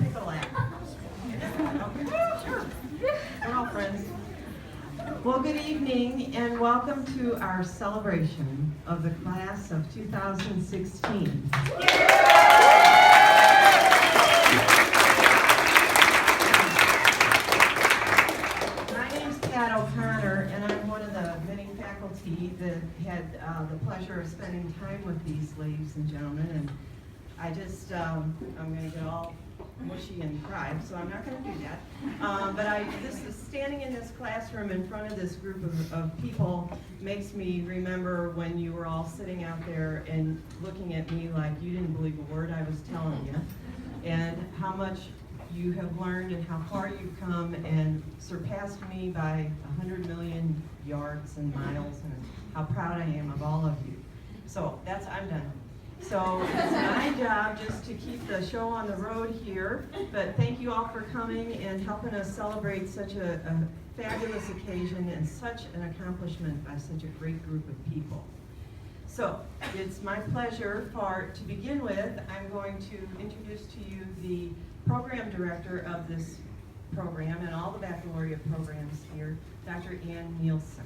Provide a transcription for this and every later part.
take a lap. Okay, sure. We're all friends. Well, good evening and welcome to our celebration of the class of 2016. My name's Pat O'Connor, and I'm one of the many faculty that had the pleasure of spending time with these ladies and gentlemen. And I just, I'm going to get all mushy and cry, so I'm not going to do that. But this is standing in this classroom in front of this group of people makes me remember when you were all sitting out there and looking at me like you didn't believe a word I was telling you, and how much you have learned and how far you've come and surpassed me by 100 million yards and miles, and how proud I am of all of you. So I'm done. So it's my job just to keep the show on the road here, but thank you all for coming and helping us celebrate such a fabulous occasion and such an accomplishment by such a great group of people. So it's my pleasure to begin with, I'm going to introduce to you the program director of this program and all the baccalaureate programs here, Dr. Ann Nielsen.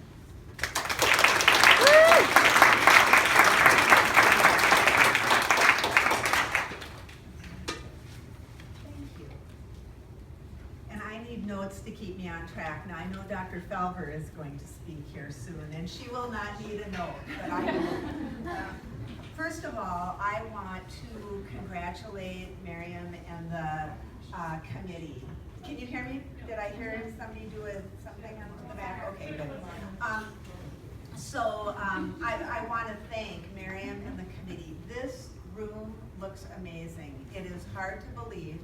Notes to keep me on track. Now I know Dr. Felver is going to speak here soon, and she will not need a note, but I will. First of all, I want to congratulate Miriam and the committee. Can you hear me? Did I hear somebody do something in the back? Okay, good. I want to thank Miriam and the committee. This room looks amazing. It is hard to believe.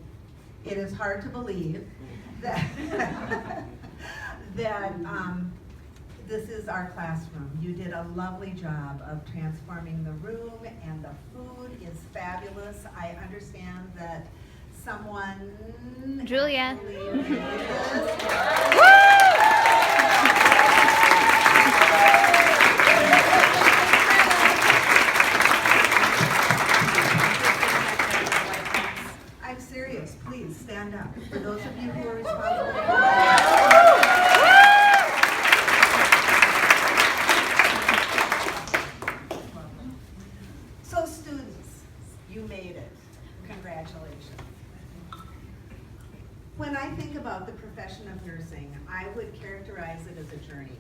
It is hard to believe that this is our classroom. You did a lovely job of transforming the room, and the food is fabulous. I understand that someone Julia. made this. I'm serious. Please stand up. For those of you who are responsible for So students, you made it. Congratulations. When I think about the profession of nursing, I would characterize it as a journey.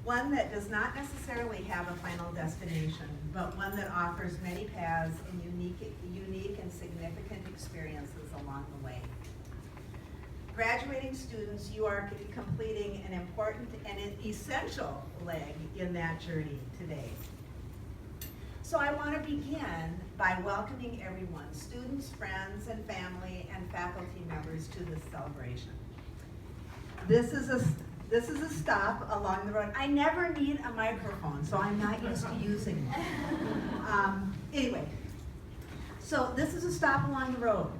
One that does not necessarily have a final destination, but one that offers many paths and unique and significant experiences along the way. Graduating students, you are completing an important and an essential leg in that journey today. So I want to begin by welcoming everyone, students, friends, and family, and faculty members to this celebration. This is a stop along the road. I never need a microphone, so I'm not used to using it. Anyway, so this is a stop along the road,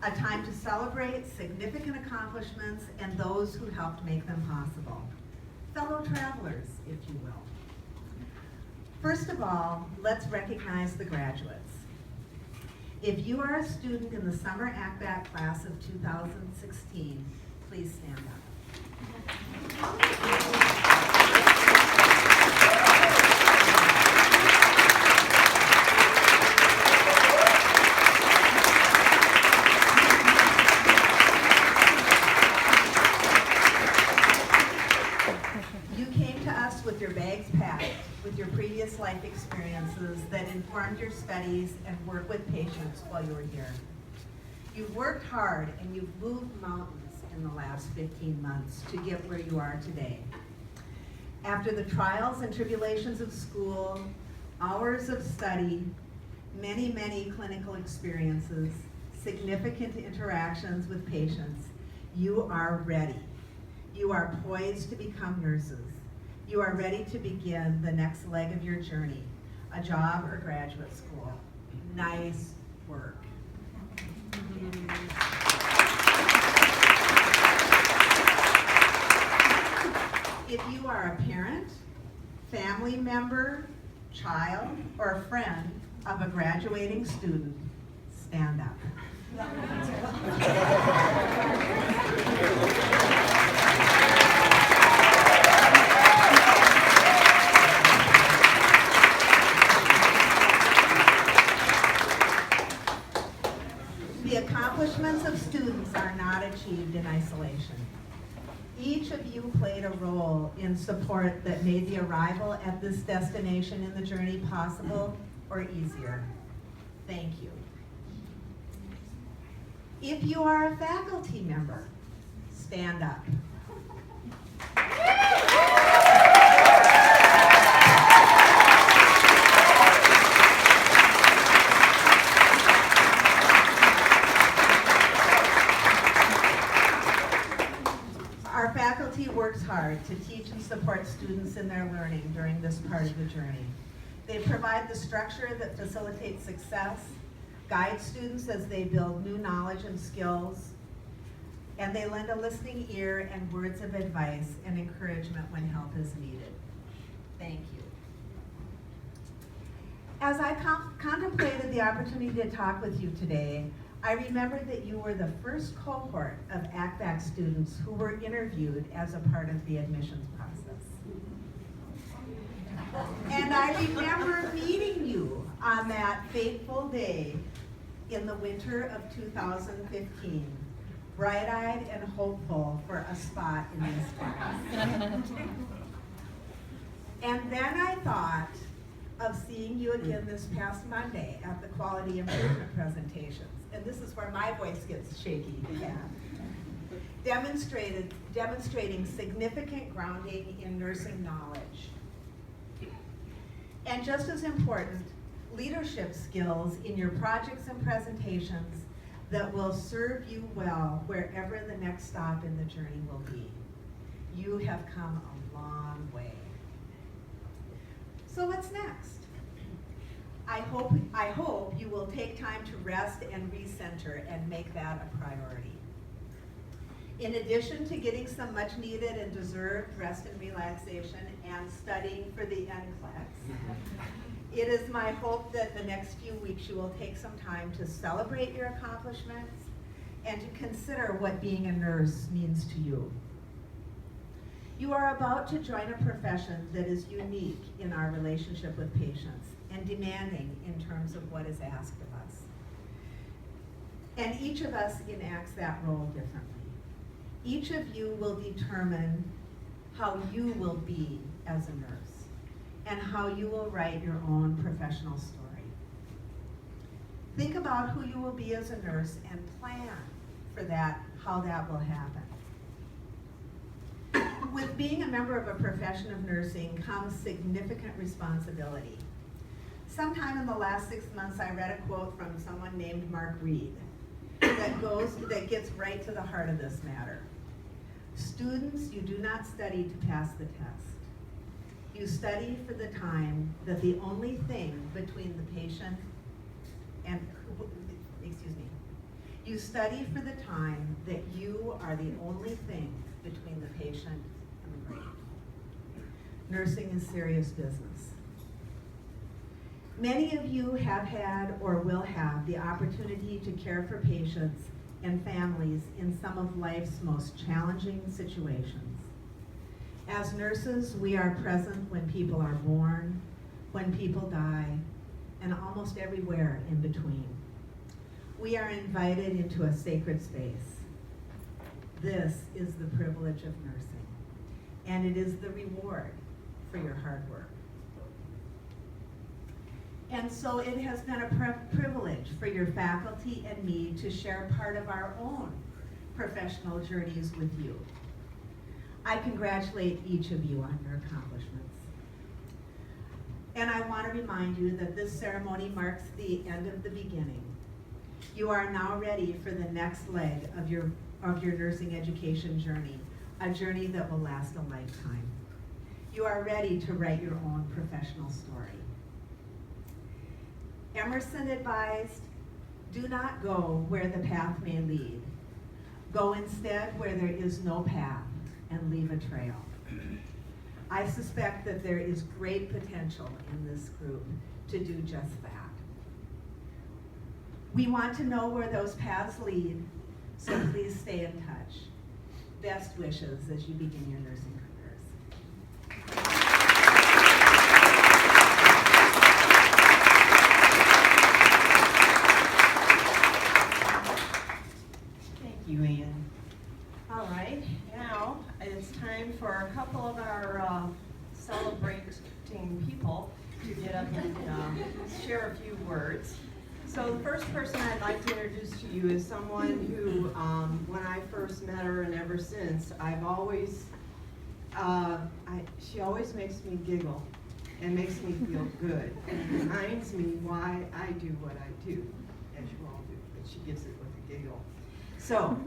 a time to celebrate significant accomplishments and those who helped make them possible. Fellow travelers, if you will. First of all, let's recognize the graduates. If you are a student in the summer ACBAC class of 2016, please stand up. You came to us with your bags packed, with your previous life experiences that informed your studies and work with patients while you were here. You've worked hard and you've moved mountains in the last 15 months to get where you are today. After the trials and tribulations of school, hours of study, many, many clinical experiences, significant interactions with patients, you are ready. You are poised to become nurses. You are ready to begin the next leg of your journey, a job or graduate school. Nice work. If you are a parent, family member, child, or friend of a graduating student, stand up. The accomplishments of students are not achieved in isolation. Each of you played a role in support that made the arrival at this destination in the journey possible or easier. Thank you. If you are a faculty member, stand up. Our faculty works hard to teach and support students in their learning during this part of the journey. They provide the structure that facilitates success, guide students as they build new knowledge and skills, and they lend a listening ear and words of advice and encouragement when help is needed. Thank you. As I contemplated the opportunity to talk with you today, I remembered that you were the first cohort of ACVAC students who were interviewed as a part of the admissions process. And I remember meeting you on that fateful day in the winter of 2015, bright-eyed and hopeful for a spot in this class. And then I thought of seeing you again this past Monday at the quality improvement presentations. And this is where my voice gets shaky again. Demonstrating significant grounding in nursing knowledge. And just as important, leadership skills in your projects and presentations that will serve you well wherever the next stop in the journey will be. You have come a long way. So what's next? I hope you will take time to rest and recenter and make that a priority. In addition to getting some much needed and deserved rest and relaxation and studying for the NCLEX, it is my hope that the next few weeks you will take some time to celebrate your accomplishments and to consider what being a nurse means to you. You are about to join a profession that is unique in our relationship with patients and demanding in terms of what is asked of us. And each of us enacts that role differently. Each of you will determine how you will be as a nurse and how you will write your own professional story. Think about who you will be as a nurse and plan for that, how that will happen. With being a member of a profession of nursing comes significant responsibility. Sometime in the last 6 months, I read a quote from someone named Mark Reed that gets right to the heart of this matter. Students, you do not study to pass the test. You study for the time that the only thing between the patient and, you study for the time that you are the only thing between the patient and the grave. Nursing is serious business. Many of you have had or will have the opportunity to care for patients and families in some of life's most challenging situations. As nurses, we are present when people are born, when people die, and almost everywhere in between. We are invited into a sacred space. This is the privilege of nursing, and it is the reward for your hard work. And so it has been a privilege for your faculty and me to share part of our own professional journeys with you. I congratulate each of you on your accomplishments. And I want to remind you that this ceremony marks the end of the beginning. You are now ready for the next leg of your nursing education journey, a journey that will last a lifetime. You are ready to write your own professional story. Emerson advised, do not go where the path may lead. Go instead where there is no path and leave a trail. I suspect that there is great potential in this group to do just that. We want to know where those paths lead, so please stay in touch. Best wishes as you begin your nursing careers. Thank you, Ann. All right, now it's time for a couple of our celebrating people to get up and share a few words. So the first person I'd like to introduce to you is someone who, when I first met her and ever since, I've always, she always makes me giggle and makes me feel good and reminds me why I do what I do, as you all do, but she gives it with a giggle. So,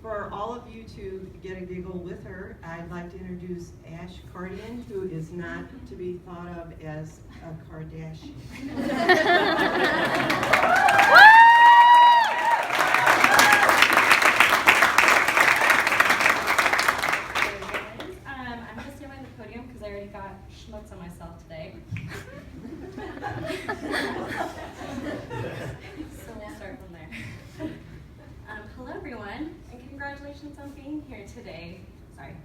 for all of you to get a giggle with her, I'd like to introduce Ash Cardigan, who is not to be thought of as a Kardashian. I'm just doing the podium because I already got schmutz on myself today. So we'll start from there. Hello everyone, and congratulations on being here today. Sorry.